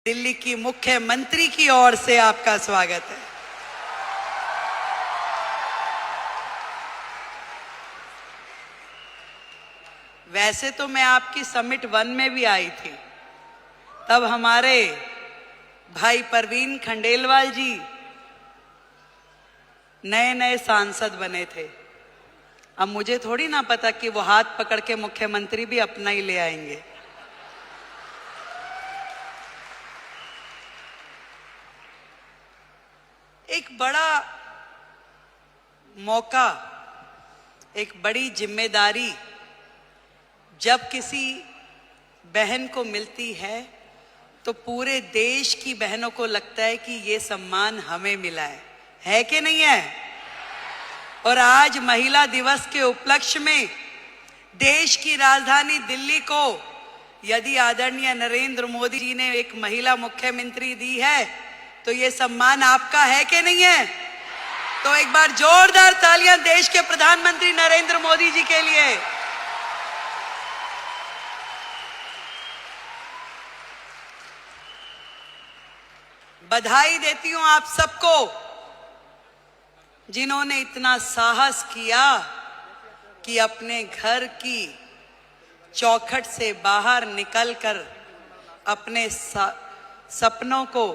दिल्ली की मुख्यमंत्री की ओर से आपका स्वागत है। वैसे तो मैं आपकी समिट 1 में भी आई थी, तब हमारे भाई परवीन खंडेलवाल जी नए नए सांसद बने थे। अब मुझे थोड़ी ना पता कि वो हाथ पकड़ के मुख्यमंत्री भी अपना ही ले आएंगे। एक बड़ा मौका, एक बड़ी जिम्मेदारी जब किसी बहन को मिलती है तो पूरे देश की बहनों को लगता है कि ये सम्मान हमें मिला है कि नहीं है? और आज महिला दिवस के उपलक्ष्य में देश की राजधानी दिल्ली को यदि आदरणीय नरेंद्र मोदी जी ने एक महिला मुख्यमंत्री दी है तो ये सम्मान आपका है कि नहीं है? तो एक बार जोरदार तालियां देश के प्रधानमंत्री नरेंद्र मोदी जी के लिए। बधाई देती हूं आप सबको जिन्होंने इतना साहस किया कि अपने घर की चौखट से बाहर निकलकर अपने सपनों को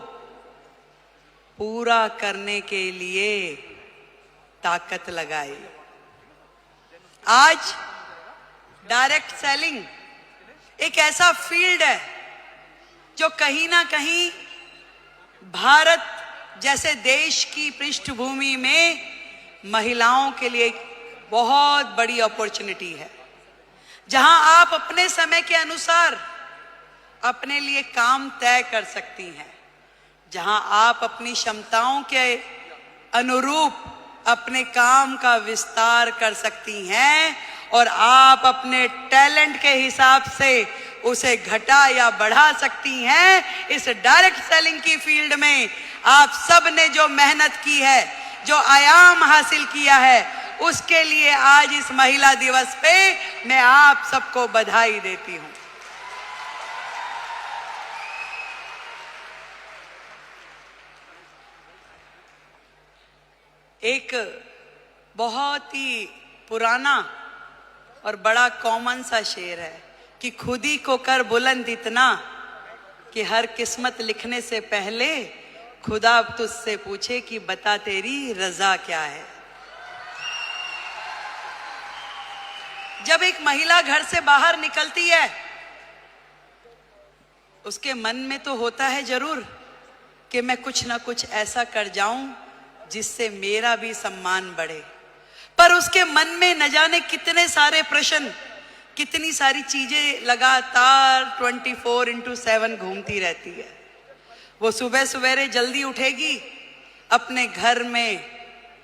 पूरा करने के लिए ताकत लगाई। आज डायरेक्ट सेलिंग एक ऐसा फील्ड है जो कहीं ना कहीं भारत जैसे देश की पृष्ठभूमि में महिलाओं के लिए एक बहुत बड़ी अपॉर्चुनिटी है, जहां आप अपने समय के अनुसार अपने लिए काम तय कर सकती हैं, जहां आप अपनी क्षमताओं के अनुरूप अपने काम का विस्तार कर सकती हैं और आप अपने टैलेंट के हिसाब से उसे घटा या बढ़ा सकती हैं। इस डायरेक्ट सेलिंग की फील्ड में आप सब ने जो मेहनत की है, जो आयाम हासिल किया है, उसके लिए आज इस महिला दिवस पे मैं आप सबको बधाई देती हूं। एक बहुत ही पुराना और बड़ा कॉमन सा शेर है कि खुद ही को कर बुलंद इतना कि हर किस्मत लिखने से पहले खुदा तुझसे पूछे कि बता तेरी रजा क्या है। जब एक महिला घर से बाहर निकलती है उसके मन में तो होता है जरूर कि मैं कुछ ना कुछ ऐसा कर जाऊं जिससे मेरा भी सम्मान बढ़े, पर उसके मन में न जाने कितने सारे प्रश्न, कितनी सारी चीजें लगातार 24/7 घूमती रहती है। वो सुबह सवेरे जल्दी उठेगी, अपने घर में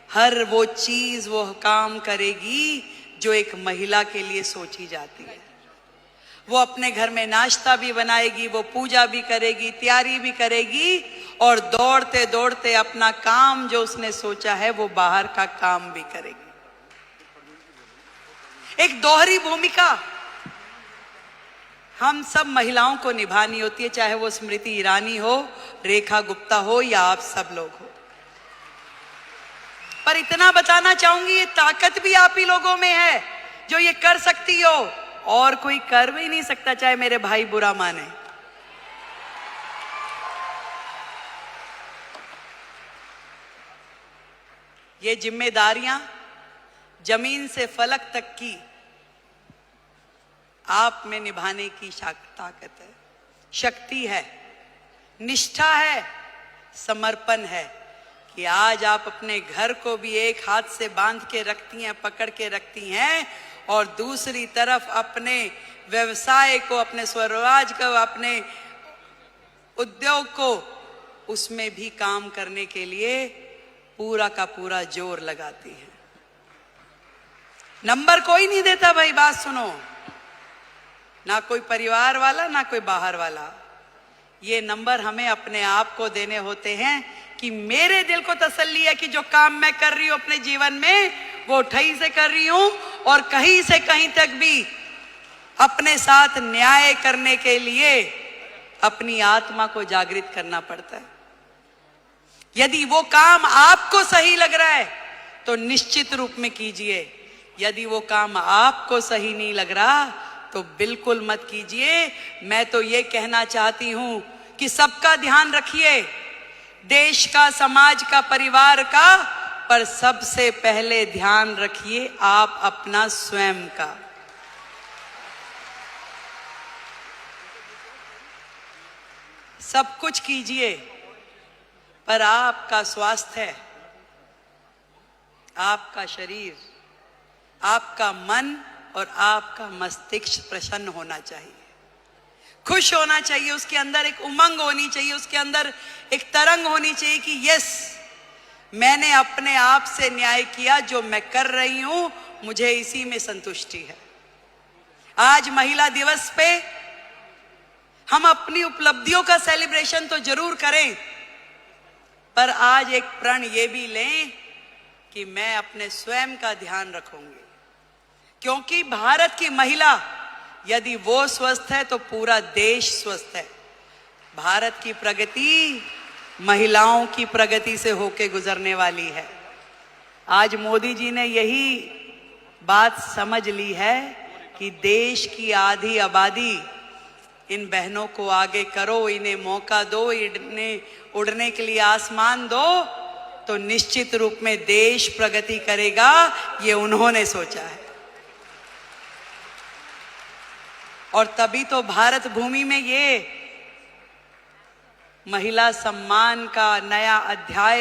हर वो चीज वो काम करेगी जो एक महिला के लिए सोची जाती है। वो अपने घर में नाश्ता भी बनाएगी, वो पूजा भी करेगी, तैयारी भी करेगी और दौड़ते दौड़ते अपना काम जो उसने सोचा है वो बाहर का काम भी करेगी। एक दोहरी भूमिका हम सब महिलाओं को निभानी होती है, चाहे वो स्मृति ईरानी हो, रेखा गुप्ता हो या आप सब लोग हो। पर इतना बताना चाहूंगी, ये ताकत भी आप ही लोगों में है जो ये कर सकती हो, और कोई कर भी नहीं सकता, चाहे मेरे भाई बुरा माने। ये जिम्मेदारियां जमीन से फलक तक की आप में निभाने की ताकत है, शक्ति है, निष्ठा है, समर्पण है कि आज आप अपने घर को भी एक हाथ से बांध के रखती हैं, पकड़ के रखती हैं, और दूसरी तरफ अपने व्यवसाय को, अपने स्वरोजगार को, अपने उद्योग को, उसमें भी काम करने के लिए पूरा का पूरा जोर लगाती हैं। नंबर कोई नहीं देता भाई, बात सुनो, ना कोई परिवार वाला ना कोई बाहर वाला। ये नंबर हमें अपने आप को देने होते हैं कि मेरे दिल को तसल्ली है कि जो काम मैं कर रही हूं अपने जीवन में वो ठई से कर रही हूं और कहीं से कहीं तक भी अपने साथ न्याय करने के लिए अपनी आत्मा को जागृत करना पड़ता है। यदि वो काम आपको सही लग रहा है तो निश्चित रूप में कीजिए, यदि वो काम आपको सही नहीं लग रहा तो बिल्कुल मत कीजिए। मैं तो ये कहना चाहती हूं कि सबका ध्यान रखिए, देश का, समाज का, परिवार का, पर सबसे पहले ध्यान रखिए आप अपना स्वयं का। सब कुछ कीजिए पर आपका स्वास्थ्य, आपका शरीर, आपका मन और आपका मस्तिष्क प्रसन्न होना चाहिए, खुश होना चाहिए, उसके अंदर एक उमंग होनी चाहिए, उसके अंदर एक तरंग होनी चाहिए कि यस, मैंने अपने आप से न्याय किया, जो मैं कर रही हूं मुझे इसी में संतुष्टि है। आज महिला दिवस पे हम अपनी उपलब्धियों का सेलिब्रेशन तो जरूर करें, पर आज एक प्रण ये भी लें कि मैं अपने स्वयं का ध्यान रखूंगी, क्योंकि भारत की महिला यदि वो स्वस्थ है तो पूरा देश स्वस्थ है। भारत की प्रगति महिलाओं की प्रगति से होके गुजरने वाली है। आज मोदी जी ने यही बात समझ ली है कि देश की आधी आबादी, इन बहनों को आगे करो, इन्हें मौका दो, इन्हें उड़ने के लिए आसमान दो, तो निश्चित रूप में देश प्रगति करेगा। ये उन्होंने सोचा है और तभी तो भारत भूमि में ये महिला सम्मान का नया अध्याय